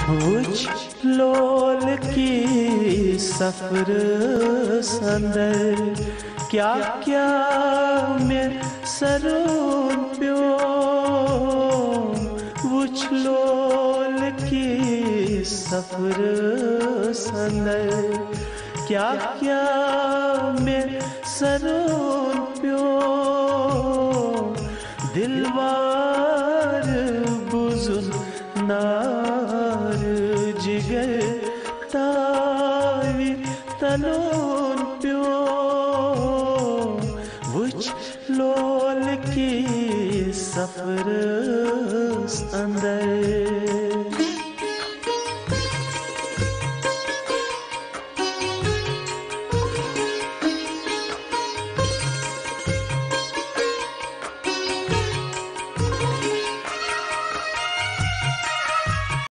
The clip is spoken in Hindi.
Uç lol की सफर संदर क्या क्या मैं सरून प्यो उच लोल की सफर संदर क्या क्या मैं सरून प्यो दिलवार बुजुल नार जिगर तावी तलोन प्यो वुच लोल की सफर अंदर